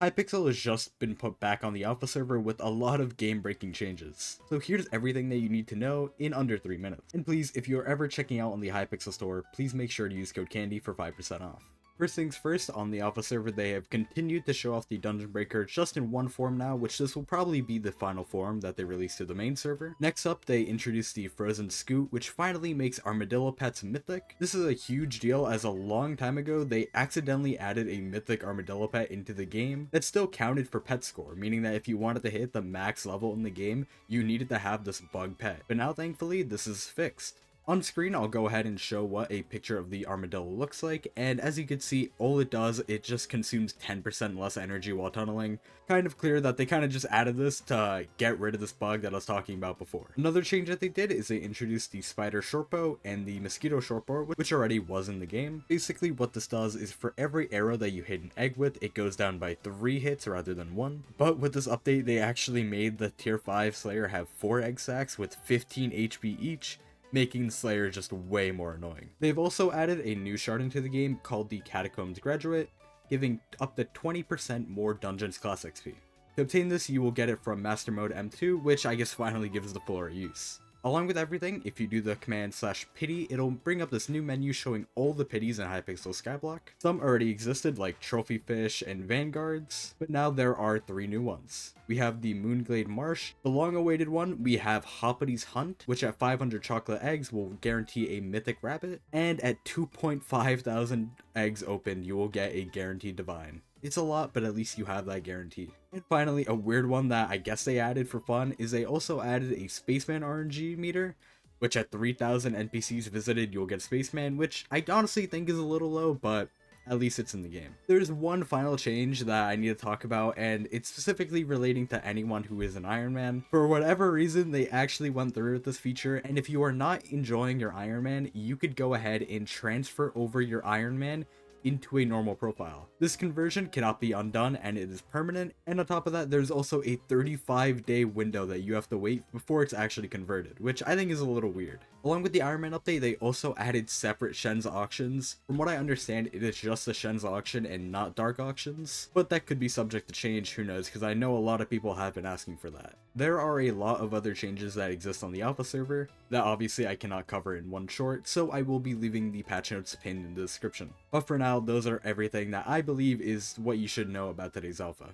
Hypixel has just been put back on the alpha server with a lot of game-breaking changes. So here's everything that you need to know in under 3 minutes. And please, if you're ever checking out on the Hypixel store, please make sure to use code CANDY for 5% off. First things first, on the alpha server they have continued to show off the Dungeon Breaker just in one form now, which this will probably be the final form that they release to the main server. Next up, they introduced the Frozen Scoot, which finally makes armadillo pets mythic. This is a huge deal as a long time ago they accidentally added a mythic armadillo pet into the game that still counted for pet score, meaning that if you wanted to hit the max level in the game, you needed to have this bug pet. But now thankfully this is fixed. On screen, I'll go ahead and show what a picture of the armadillo looks like, and as you can see, all it does, it just consumes 10% less energy while tunneling. Kind of clear that they kind of just added this to get rid of this bug that I was talking about before. Another change that they did is they introduced the spider shortbow and the mosquito shortbow, which already was in the game. Basically what this does is for every arrow that you hit an egg with, it goes down by 3 hits rather than 1. But with this update, they actually made the tier 5 Slayer have 4 egg sacs with 15 HP each, making the Slayer just way more annoying. They've also added a new shard into the game called the Catacombs Graduate, giving up to 20% more Dungeons class XP. To obtain this, you will get it from Master Mode M2, which I guess finally gives the fuller use. Along with everything, if you do the command /pity, it'll bring up this new menu showing all the pities in Hypixel Skyblock. Some already existed like Trophy Fish and Vanguards, but now there are 3 new ones. We have the Moonglade Marsh, the long-awaited one, we have Hoppity's Hunt, which at 500 chocolate eggs will guarantee a mythic rabbit, and at 2.5 thousand eggs opened you will get a guaranteed divine. It's a lot, but at least you have that guarantee. And finally, a weird one that I guess they added for fun is they also added a Spaceman RNG meter, which at 3,000 NPCs visited you'll get Spaceman, which I honestly think is a little low, but at least it's in the game. There's one final change that I need to talk about, and it's specifically relating to anyone who is an Iron Man. For whatever reason, they actually went through with this feature, and if you are not enjoying your Iron Man, you could go ahead and transfer over your Iron Man into a normal profile. This conversion cannot be undone and it is permanent, and on top of that there's also a 35-day window that you have to wait before it's actually converted, which I think is a little weird. Along with the Iron Man update, they also added separate Shen's auctions. From what I understand, it is just the Shen's auction and not dark auctions, but that could be subject to change, who knows, because I know a lot of people have been asking for that. There are a lot of other changes that exist on the alpha server that obviously I cannot cover in one short, so I will be leaving the patch notes pinned in the description. But for now, those are everything that I believe is what you should know about today's alpha.